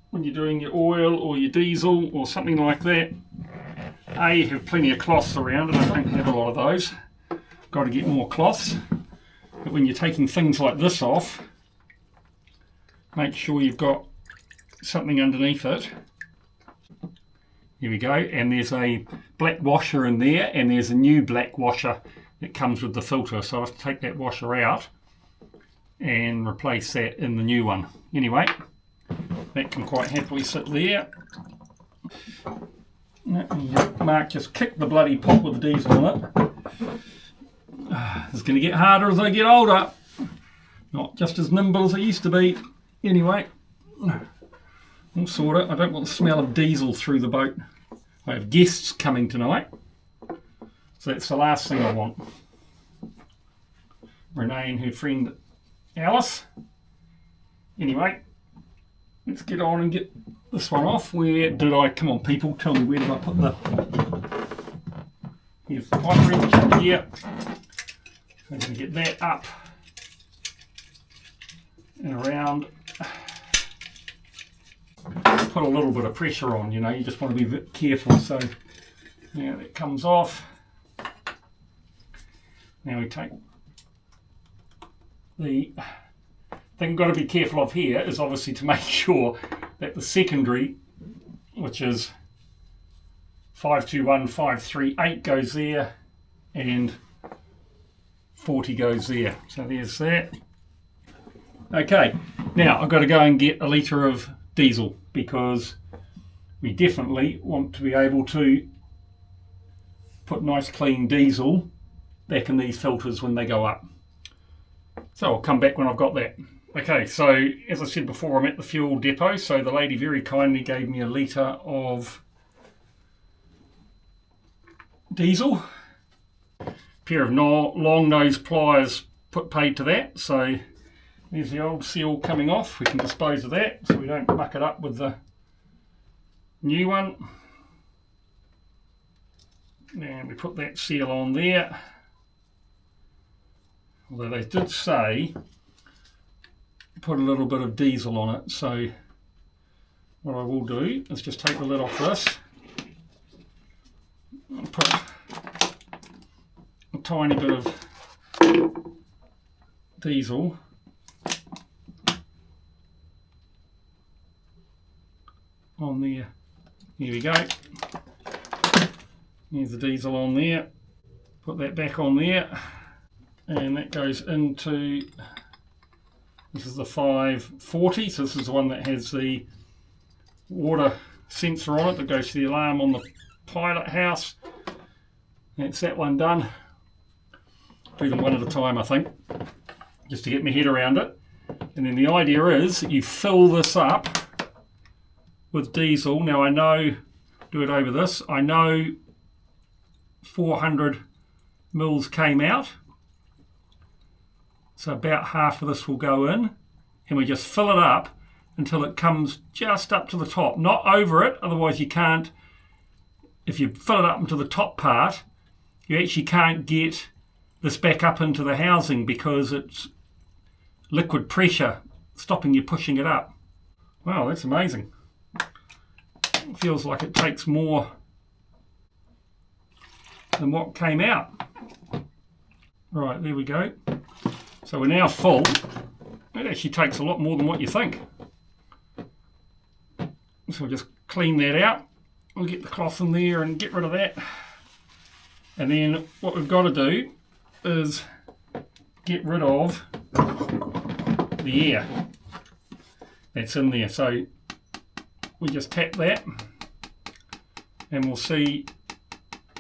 when you're doing your oil or your diesel or something like that, you have plenty of cloths around, and I don't have a lot of those. Got to get more cloths. But when you're taking things like this off, make sure you've got something underneath it. Here we go, and there's a black washer in there, and there's a new black washer that comes with the filter, so I have to take that washer out and replace that in the new one. Anyway, that can quite happily sit there. Mark just kicked the bloody pot with the diesel in it. It's going to get harder as I get older. Not just as nimble as I used to be. Anyway, we'll sort it. I don't want the smell of diesel through the boat. I have guests coming tonight, so that's the last thing I want. Renee and her friend Alice. Anyway, let's get on and get this one off. Where did I, come on people, tell me where did I put the, here's the pipe wrench here. I'm going to get that up and around. Put a little bit of pressure on, you know, you just want to be a bit careful. So now that comes off. Now we take the thing we've got to be careful of here is obviously to make sure that the secondary, which is 521538, goes there and 40 goes there. So there's that. Okay, now I've got to go and get a litre of diesel because we definitely want to be able to put nice clean diesel back in these filters when they go up. So I'll come back when I've got that. Okay, so as I said before, I'm at the fuel depot, so the lady very kindly gave me a litre of diesel. Pair of long nose pliers paid to that, so there's the old seal coming off. We can dispose of that so we don't muck it up with the new one. And we put that seal on there. Although they did say put a little bit of diesel on it, so what I will do is just take the lid off this and put a tiny bit of diesel on there. Here we go. There's the diesel on there. Put that back on there, and that goes into, this is the 540, so this is the one that has the water sensor on it that goes to the alarm on the pilot house. That's that one done. Do them one at a time, I think, just to get my head around it. And then the idea is that you fill this up with diesel. Now I know, do it over this, I know 400 mils came out. So about half of this will go in, and we just fill it up until it comes just up to the top, not over it, otherwise you can't, if you fill it up into the top part, you actually can't get this back up into the housing because it's liquid pressure stopping you pushing it up. Wow, that's amazing. It feels like it takes more than what came out. Right, there we go. So we're now full. It actually takes a lot more than what you think. So we'll just clean that out. We'll get the cloth in there and get rid of that. And then what we've got to do is get rid of the air that's in there. So we just tap that and we'll see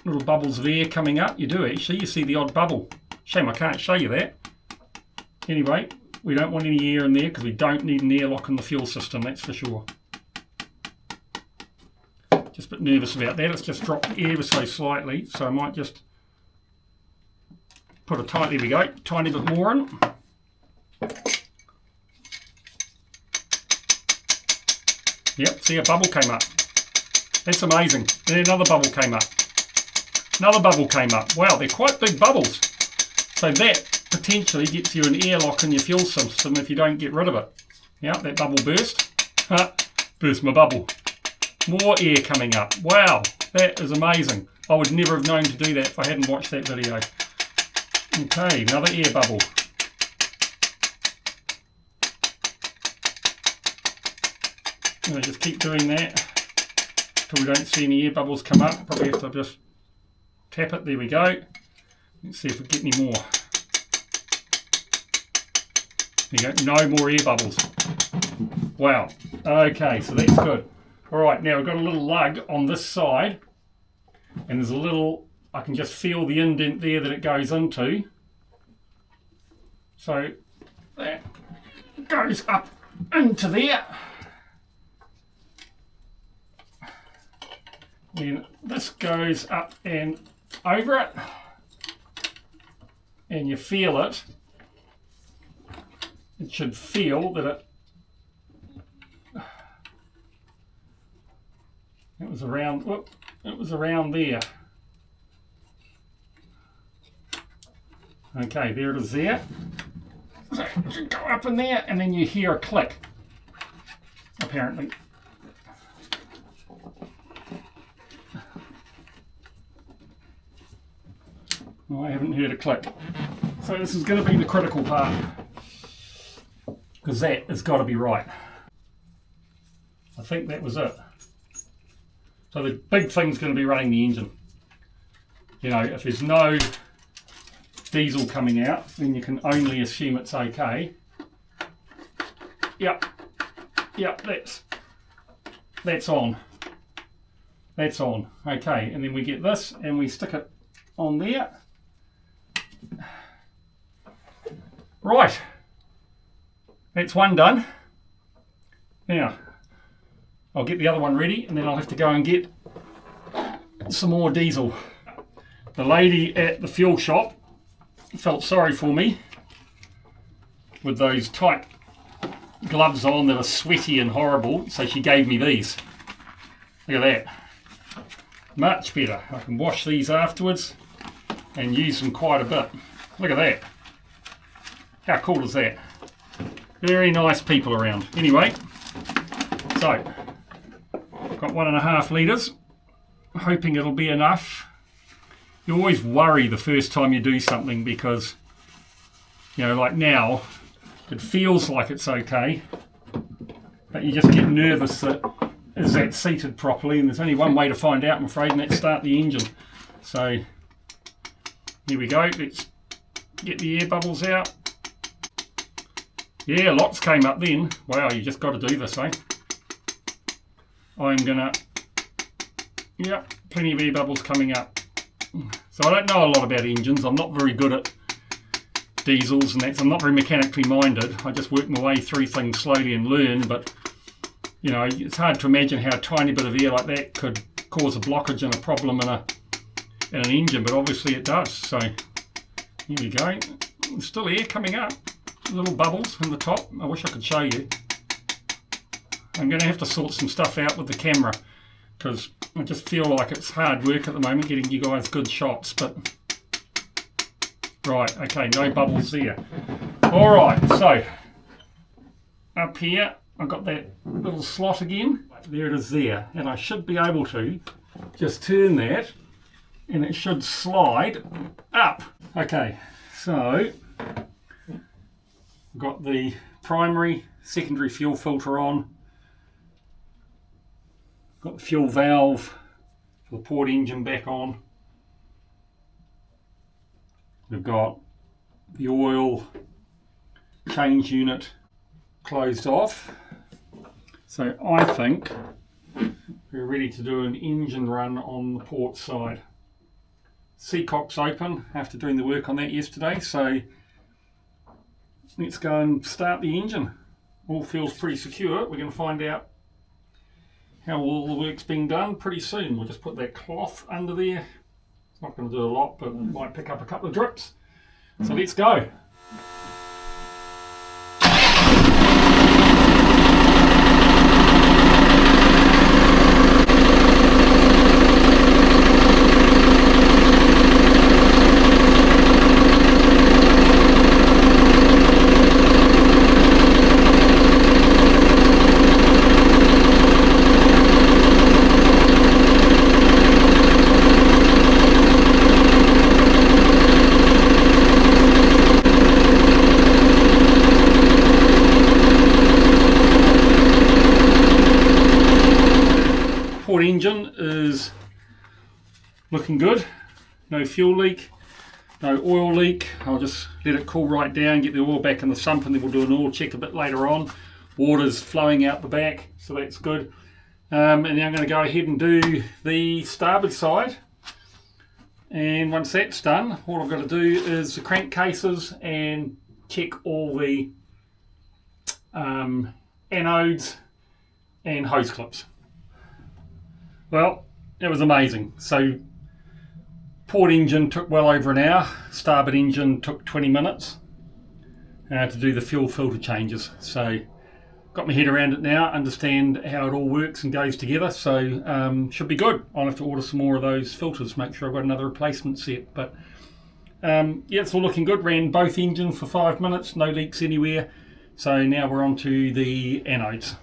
little bubbles of air coming up. You do actually, you see the odd bubble. Shame I can't show you that. Anyway, we don't want any air in there because we don't need an airlock in the fuel system, that's for sure. Just a bit nervous about that. It's just dropped ever so slightly, so I might just put a tiny, there we go, tiny bit more in. Yep, see, a bubble came up. That's amazing. Then another bubble came up. Another bubble came up. Wow, they're quite big bubbles. So that potentially gets you an airlock in your fuel system if you don't get rid of it. Yep, that bubble burst. Burst my bubble. More air coming up. Wow, that is amazing. I would never have known to do that if I hadn't watched that video. Okay, another air bubble. And I just keep doing that until we don't see any air bubbles come up. Probably have to just tap it. There we go. Let's see if we get any more. There you go, no more air bubbles. Wow, okay, so that's good. All right, now we've got a little lug on this side, and there's a little, I can just feel the indent there that it goes into. So that goes up into there. Then this goes up and over it, and you feel it. It should feel that it was around, whoop, it was around there. Okay, there it is there. So it should go up in there and then you hear a click, apparently. Well, I haven't heard a click. So this is going to be the critical part, because that has got to be right. I think that was it. So the big thing's going to be running the engine. You know, if there's no diesel coming out, then you can only assume it's okay. Yep, that's on. That's on. Okay, and then we get this and we stick it on there. Right, that's one done. Now, I'll get the other one ready and then I'll have to go and get some more diesel. The lady at the fuel shop felt sorry for me with those tight gloves on that are sweaty and horrible, so she gave me these. Look at that. Much better. I can wash these afterwards and use them quite a bit. Look at that. How cool is that? Very nice people around. Anyway, so got 1.5 litres, hoping it'll be enough. You always worry the first time you do something because, you know, like now, it feels like it's okay, but you just get nervous that is that seated properly, and there's only one way to find out, I'm afraid, and that's start the engine. So here we go, let's get the air bubbles out. Yeah, lots came up then. Wow, you just got to do this, eh? I'm gonna, yep, plenty of air bubbles coming up. So I don't know a lot about engines. I'm not very good at diesels and that, so I'm not very mechanically minded. I just work my way through things slowly and learn, but you know, it's hard to imagine how a tiny bit of air like that could cause a blockage and a problem in an engine, but obviously it does. So here we go. There's still air coming up, little bubbles in the top. I wish I could show you. I'm going to have to sort some stuff out with the camera because I just feel like it's hard work at the moment getting you guys good shots, but right, okay, no bubbles there. Alright, so up here I've got that little slot again. There it is there, and I should be able to just turn that and it should slide up. Okay, so I've got the primary, secondary fuel filter on. Got the fuel valve for the port engine back on. We've got the oil change unit closed off. So I think we're ready to do an engine run on the port side. Seacock's open after doing the work on that yesterday, so let's go and start the engine. All feels pretty secure. We're going to find out how all the work's being done pretty soon. We'll just put that cloth under there. It's not going to do a lot, but it might pick up a couple of drips. So let's go. Engine is looking good, no fuel leak, no oil leak. I'll just let it cool right down, get the oil back in the sump, and then we'll do an oil check a bit later on. Water's flowing out the back, so that's good. And then I'm going to go ahead and do the starboard side, and once that's done, what I've got to do is the crankcases and check all the anodes and hose clips. Well, it was amazing. So port engine took well over an hour, starboard engine took 20 minutes to do the fuel filter changes. So got my head around it now, understand how it all works and goes together, so should be good. I'll have to order some more of those filters, make sure I've got another replacement set. But yeah, it's all looking good. Ran both engines for 5 minutes, no leaks anywhere. So now we're on to the anodes.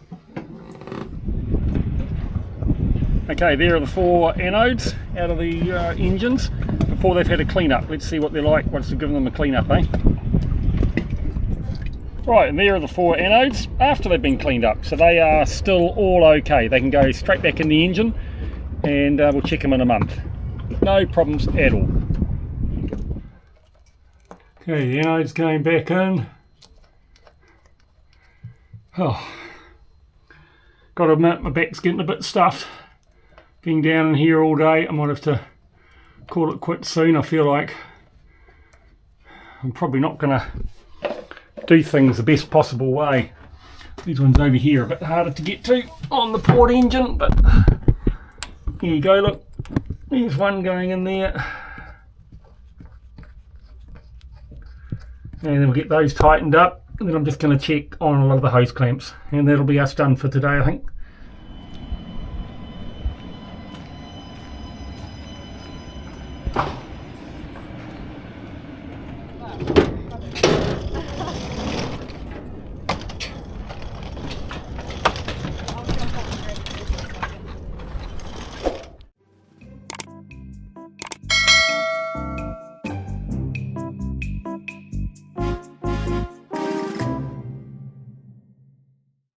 Okay, there are the 4 anodes out of the engines before they've had a clean up. Let's see what they're like once we've given them a clean up, eh? Right, and there are the 4 anodes after they've been cleaned up. So they are still all okay. They can go straight back in the engine, and we'll check them in a month. No problems at all. Okay, the anode's going back in. Oh, got to admit my back's getting a bit stuffed. Being down in here all day, I might have to call it quits soon. I feel like I'm probably not going to do things the best possible way. These ones over here are a bit harder to get to on the port engine, but here you go, look. There's one going in there. And then we'll get those tightened up, and then I'm just going to check on a lot of the hose clamps, and that'll be us done for today, I think.